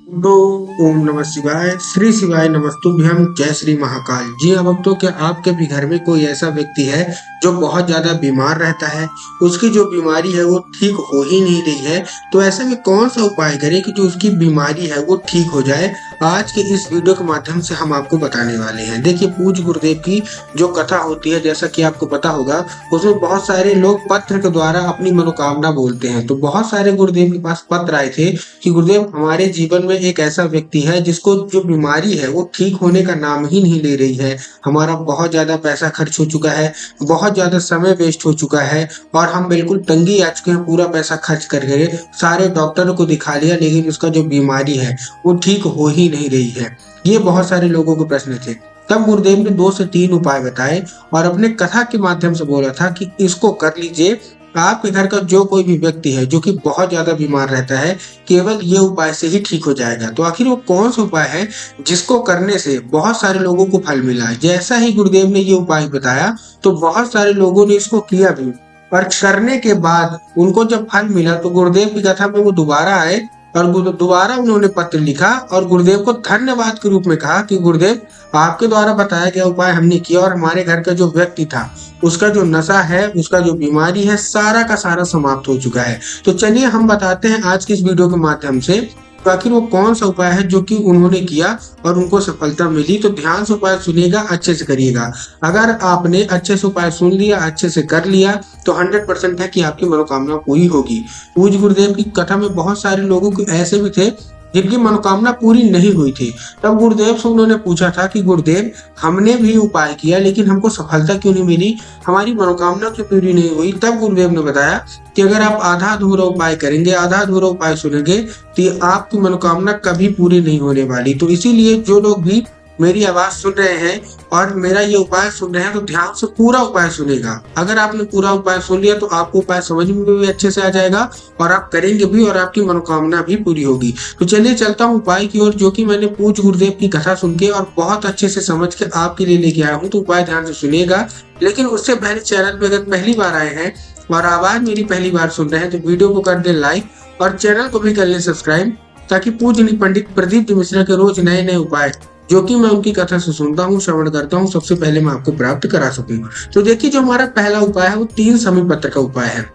तो ओम नमः शिवाय, श्री शिवाय नमस्तुभ्यम, जय श्री महाकाल। जी हाँ भक्तों, क्या आपके भी घर में कोई ऐसा व्यक्ति है जो बहुत ज्यादा बीमार रहता है? उसकी जो बीमारी है वो ठीक हो ही नहीं रही है। तो ऐसे में कौन सा उपाय करें कि जो उसकी बीमारी है वो ठीक हो जाए? आज के इस वीडियो के माध्यम से हम आपको बताने वाले हैं। देखिए, पूज्य गुरुदेव की जो कथा होती है, जैसा कि आपको पता होगा, उसमें बहुत सारे लोग पत्र के द्वारा अपनी मनोकामना बोलते हैं। तो बहुत सारे गुरुदेव के पास पत्र आए थे कि गुरुदेव, हमारे जीवन में एक ऐसा व्यक्ति है जिसको जो बीमारी है वो ठीक होने का नाम ही नहीं ले रही है। हमारा बहुत ज्यादा पैसा खर्च हो चुका है, बहुत ज्यादा समय वेस्ट हो चुका है और हम बिल्कुल तंगी आ चुके हैं। पूरा पैसा खर्च करके सारे डॉक्टरों को दिखा लिया, लेकिन उसका जो बीमारी है वो ठीक हो ही नहीं रही है। ये बहुत सारे लोगों के प्रश्न थे। तब गुरुदेव ने 2 से 3 उपाय बताए और अपने कथा के माध्यम से बोला था कि इसको कर लीजिए। आपके घर का जो कोई भी व्यक्ति है जो कि बहुत ज्यादा बीमार रहता है, केवल ये उपाय से ही ठीक हो जाएगा। तो आखिर वो कौन सा उपाय है जिसको करने से बहुत सारे लोगों को फल मिला? जैसा ही गुरुदेव ने ये उपाय बताया तो बहुत सारे लोगों ने इसको किया भी, और करने के बाद उनको जब फल मिला तो गुरुदेव की कथा में वो दोबारा आए और दोबारा उन्होंने पत्र लिखा और गुरुदेव को धन्यवाद के रूप में कहा कि गुरुदेव, आपके द्वारा बताया गया उपाय हमने किया और हमारे घर का जो व्यक्ति था उसका जो नशा है, उसका जो बीमारी है, सारा का सारा समाप्त हो चुका है। तो चलिए हम बताते हैं आज की इस वीडियो के माध्यम से तो आखिर वो कौन सा उपाय है जो कि उन्होंने किया और उनको सफलता मिली। तो ध्यान से उपाय सुनिएगा, अच्छे से करिएगा। अगर आपने अच्छे से उपाय सुन लिया, अच्छे से कर लिया, तो 100% है कि आपकी मनोकामना पूरी होगी। पूज्य गुरुदेव की कथा में बहुत सारे लोगों के ऐसे भी थे जिनकी मनोकामना पूरी नहीं हुई थी। तब गुरुदेव से उन्होंने पूछा था कि गुरुदेव, हमने भी उपाय किया लेकिन हमको सफलता क्यों नहीं मिली, हमारी मनोकामना क्यों पूरी नहीं हुई? तब गुरुदेव ने बताया कि अगर आप आधा अधूरा उपाय करेंगे, आधा अधूरा उपाय सुनेंगे, तो आपकी मनोकामना कभी पूरी नहीं होने वाली। तो इसीलिए जो लोग भी मेरी आवाज सुन रहे हैं और मेरा ये उपाय सुन रहे हैं, तो ध्यान से पूरा उपाय सुनेगा। अगर आपने पूरा उपाय सुन लिया तो आपको उपाय समझ में भी अच्छे से आ जाएगा और आप करेंगे भी और आपकी मनोकामना भी पूरी होगी। तो चलिए चलता हूँ उपाय की ओर, जो कि मैंने पूज्य गुरुदेव की कथा सुन के और बहुत अच्छे से समझ के आपके लिए लेके आया हूँ। तो उपाय ध्यान से सुनिएगा। लेकिन उससे पहले चैनल पे अगर पहली बार आए हैं और आवाज मेरी पहली बार सुन रहे हैं तो वीडियो को कर दे लाइक और चैनल को भी कर ले सब्सक्राइब, ताकि पूज्य पंडित प्रदीप जी मिश्रा के रोज नए नए उपाय जो कि मैं उनकी कथा से सुनता हूँ, श्रवण करता हूँ, सबसे पहले मैं आपको प्राप्त करा सकूं। तो देखिए, जो हमारा पहला उपाय है वो 3 समी पत्र का उपाय है।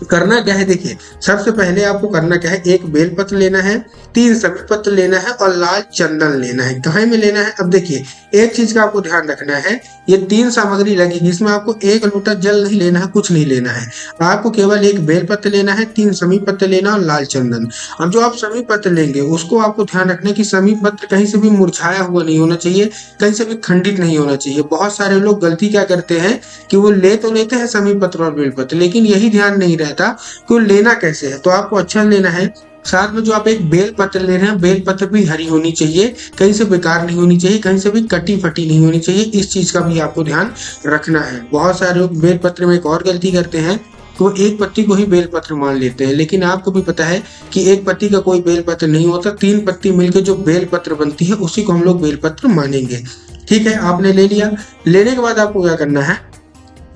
करना क्या है, देखिए, सबसे पहले आपको करना क्या है, एक बेलपत्र लेना है, 3 समी पत्र लेना है और लाल चंदन लेना है। कहाँ में लेना है? अब देखिए, एक चीज का आपको ध्यान रखना है, ये 3 सामग्री लगेगी, इसमें आपको 1 लोटा जल नहीं लेना है, कुछ नहीं लेना है। आपको केवल एक बेलपत्र लेना है, 3 समी पत्र लेना और लाल चंदन। अब जो आप समी पत्र लेंगे उसको आपको ध्यान रखना है कि समी पत्र कहीं से भी मुरझाया हुआ नहीं होना चाहिए, कहीं से भी खंडित नहीं होना चाहिए। बहुत सारे लोग गलती क्या करते हैं कि वो ले तो लेते हैं समी पत्र और बेलपत्र, लेकिन यही ध्यान नहीं रहता कि वो लेना कैसे है। तो आपको अच्छा लेना है। साथ में जो आप एक बेल पत्र ले रहे हैं, बेल पत्र भी हरी होनी चाहिए, कहीं से बेकार नहीं होनी चाहिए, कहीं से भी कटी फटी नहीं होनी चाहिए। इस चीज का भी आपको ध्यान रखना है। बहुत सारे लोग बेल पत्र में एक और गलती करते हैं, तो एक पत्ती को ही बेल पत्र मान लेते हैं, लेकिन आपको भी पता है कि एक पत्ती का कोई बेल पत्र नहीं होता। 3 पत्ती मिलकर जो बेल पत्र बनती है उसी को हम लोग बेल पत्र मानेंगे। ठीक है, आपने ले लिया। लेने के बाद आपको क्या करना है,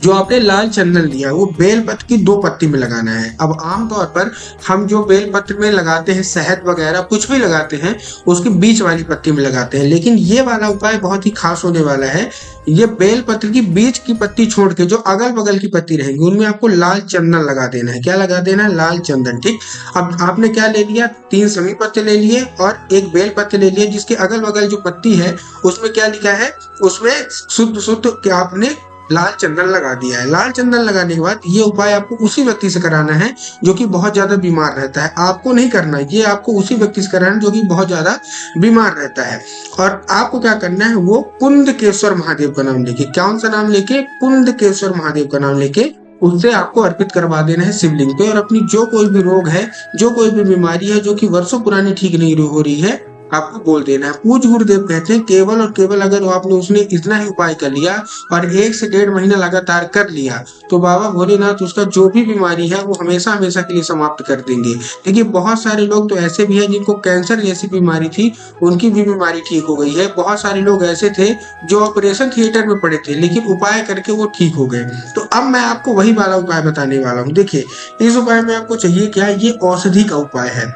जो आपने लाल चंदन लिया वो बेल पत्र की 2 पत्ती में लगाना है। अब आमतौर पर हम जो बेल पत्र में लगाते हैं, शहद वगैरह कुछ भी लगाते हैं, उसकी बीच वाली पत्ती में लगाते हैं, लेकिन ये वाला उपाय बहुत ही खास होने वाला है। ये बेल पत्र की बीच की पत्ती छोड़ के जो अगल बगल की पत्ती रहेंगी उनमें आपको लाल चंदन लगा देना है। क्या लगा देना है? लाल चंदन। ठीक, अब आपने क्या ले लिया, 3 समी पत्ते ले लिए और एक बेल पत्र ले लिया, जिसके अगल बगल जो पत्ती है उसमें क्या लिखा है, उसमें शुद्ध शुद्ध क्या आपने लाल चंदन लगा दिया है। लाल चंदन लगाने के बाद ये उपाय आपको उसी व्यक्ति से कराना है जो कि बहुत ज्यादा बीमार रहता है। आपको नहीं करना है, ये आपको उसी व्यक्ति से कराना है जो कि बहुत ज्यादा बीमार रहता है। और आपको क्या करना है, वो कुंदकेश्वर महादेव का नाम लेके, कौन सा नाम लेके, कुंदकेश्वर महादेव का नाम लेके उससे आपको अर्पित करवा देना है शिवलिंग पे। और अपनी जो कोई भी रोग है, जो कोई भी बीमारी है जो कि वर्षों पुरानी ठीक नहीं हो रही है, आपको बोल देना है। पूज्य गुरुदेव कहते हैं केवल और केवल अगर आपने उसने इतना ही उपाय कर लिया और 1 से 1.5 महीना लगातार कर लिया तो बाबा भोलेनाथ उसका जो भी बीमारी है वो हमेशा हमेशा के लिए समाप्त कर देंगे। देखिए, बहुत सारे लोग तो ऐसे भी हैं जिनको कैंसर जैसी बीमारी थी, उनकी भी बीमारी ठीक हो गई है। बहुत सारे लोग ऐसे थे जो ऑपरेशन थिएटर में पड़े थे, लेकिन उपाय करके वो ठीक हो गए। तो अब मैं आपको वही वाला उपाय बताने वाला हूँ। देखिए, इस उपाय में आपको चाहिए क्या, ये औषधि का उपाय है।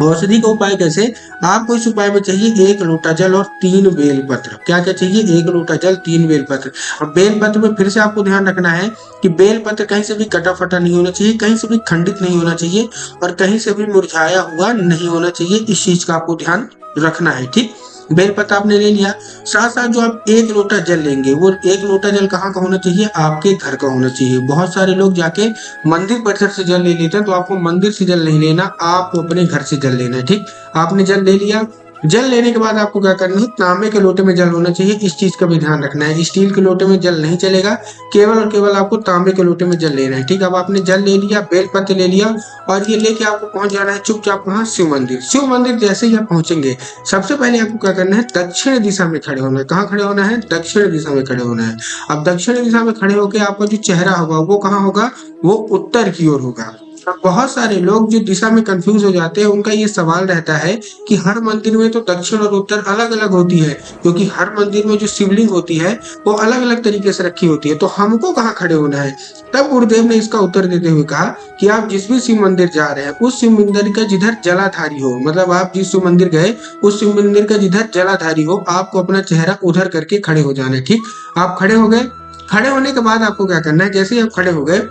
औषधि का उपाय कैसे? आपको इस उपाय में चाहिए 1 लोटा जल और 3 बेलपत्र। क्या क्या चाहिए? 1 लोटा जल, 3 बेलपत्र। अब बेलपत्र में फिर से आपको ध्यान रखना है कि बेलपत्र कहीं से भी कटा फटा नहीं होना चाहिए, कहीं से भी खंडित नहीं होना चाहिए और कहीं से भी मुरझाया हुआ नहीं होना चाहिए। इस चीज का आपको ध्यान रखना है। ठीक, बेलपत्र आपने ले लिया। साथ साथ जो आप 1 लोटा जल लेंगे, वो 1 लोटा जल कहाँ का होना चाहिए? आपके घर का होना चाहिए। बहुत सारे लोग जाके मंदिर परिसर से जल ले लेते हैं, तो आपको मंदिर से जल नहीं लेना, आपको अपने घर से जल लेना है। ठीक, आपने जल ले लिया। जल लेने के बाद आपको क्या करना है? तांबे के लोटे में जल होना चाहिए। इस चीज का भी ध्यान रखना है। स्टील के लोटे में जल नहीं चलेगा, केवल और केवल आपको तांबे के लोटे में जल लेना है। ठीक, अब आपने जल ले लिया, बेलपत्र ले लिया और ये लेके आपको पहुंच जाना है चुपचाप कहाँ? शिव मंदिर। शिव मंदिर जैसे ही आप पहुंचेंगे, सबसे पहले आपको क्या करना है? दक्षिण दिशा में खड़े होना है। कहाँ खड़े होना है? दक्षिण दिशा में खड़े होना है। अब दक्षिण दिशा में खड़े होकर आपका जो चेहरा होगा वो कहाँ होगा? वो उत्तर की ओर होगा। अब बहुत सारे लोग जो दिशा में कंफ्यूज हो जाते हैं, उनका ये सवाल रहता है कि हर मंदिर में तो दक्षिण और उत्तर अलग अलग होती है, क्योंकि हर मंदिर में जो शिवलिंग होती है वो अलग अलग तरीके से रखी होती है, तो हमको कहाँ खड़े होना है? तब गुरुदेव ने इसका उत्तर देते हुए कहा कि आप जिस भी शिव मंदिर जा रहे हैं, उस शिव मंदिर का जिधर जलाधारी हो, मतलब आप जिस शिव मंदिर गए उस शिव मंदिर का जिधर जलाधारी हो, आपको अपना चेहरा उधर करके खड़े हो जाना है। ठीक, आप खड़े हो गए। खड़े होने के बाद आपको क्या करना है? जैसे ही आप खड़े हो गए,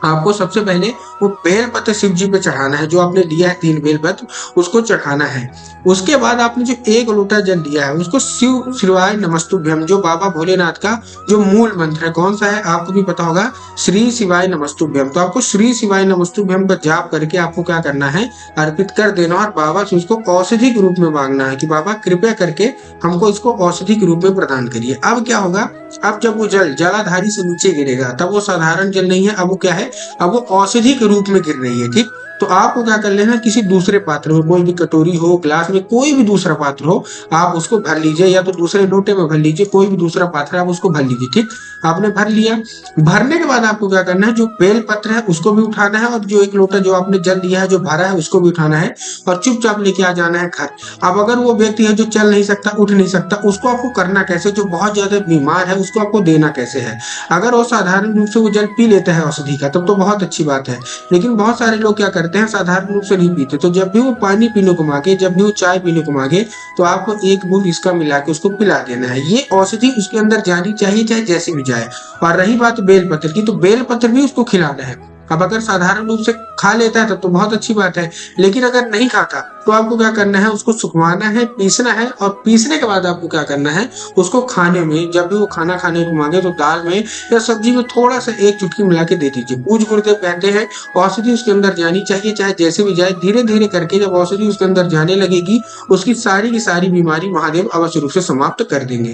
आपको सबसे पहले वो बेलपत्र शिव जी पे चढ़ाना है। जो आपने लिया है 3 बेलपत्र, उसको चढ़ाना है। उसके बाद आपने जो 1 लोटा जल लिया है, उसको शिव शिवाय नमस्तुभ्यम, जो बाबा भोलेनाथ का जो मूल मंत्र है, कौन सा है? आपको भी पता होगा, श्री शिवाय नमस्तुभ्यम। तो आपको श्री शिवाय नमस्तुभ्यम का जाप करके आपको क्या करना है? अर्पित कर देना और बाबा से उसको औषधि के रूप में मांगना है कि बाबा कृपया करके हमको इसको औषधि के रूप में प्रदान करिए। अब क्या होगा? अब जब वो जल जलाधारी से नीचे गिरेगा, तब वो साधारण जल नहीं है, अब वो क्या है? अब वो औषधि के रूप में गिर रही है। ठीक, तो आपको क्या कर लेना? किसी दूसरे पात्र में, कोई भी कटोरी हो, ग्लास में, कोई भी दूसरा पात्र हो, आप उसको भर लीजिए, या तो दूसरे लोटे में भर लीजिए, कोई भी दूसरा पात्र आप उसको भर लीजिए। ठीक, आपने भर लिया। भरने के बाद आपको क्या करना है? जो बेल पत्र है उसको भी उठाना है और जो 1 लोटा जो आपने जल दिया है, जो भरा है, उसको भी उठाना है और चुपचाप लेके आ जाना है घर। अब अगर वो व्यक्ति है जो चल नहीं सकता, उठ नहीं सकता, उसको आपको करना कैसे? जो बहुत ज्यादा बीमार है उसको आपको देना कैसे है? अगर वो साधारण रूप से वो जल पी लेता है औषधि का, तब तो बहुत अच्छी बात है। लेकिन बहुत सारे लोग क्या करते हैं? साधारण रूप से नहीं पीते, तो जब भी वो पानी पीने को मांगे, जब भी वो चाय पीने को मांगे, तो आपको 1 बूंद इसका मिला के उसको पिला देना है। ये औषधि उसके अंदर जानी चाहिए, चाहे जैसे भी जाए। और रही बात बेलपत्र की, तो बेलपत्र भी उसको खिलाना है। अब अगर साधारण रूप से खा लेता है तब तो बहुत अच्छी बात है, लेकिन अगर नहीं खाता तो आपको क्या करना है? उसको सुखवाना है, पीसना है और पीसने के बाद आपको क्या करना है? उसको खाने में, जब भी वो खाना खाने को मांगे, तो दाल में या सब्जी में थोड़ा सा 1 चुटकी मिला के दे दीजिए। पूज्य गुरुदेव कहते हैं औषधि उसके अंदर जानी चाहिए, चाहे जैसे भी जाए। धीरे धीरे करके जब औषधि उसके अंदर जाने लगेगी, उसकी सारी की सारी बीमारी महादेव अवश्य रूप से समाप्त कर देंगे।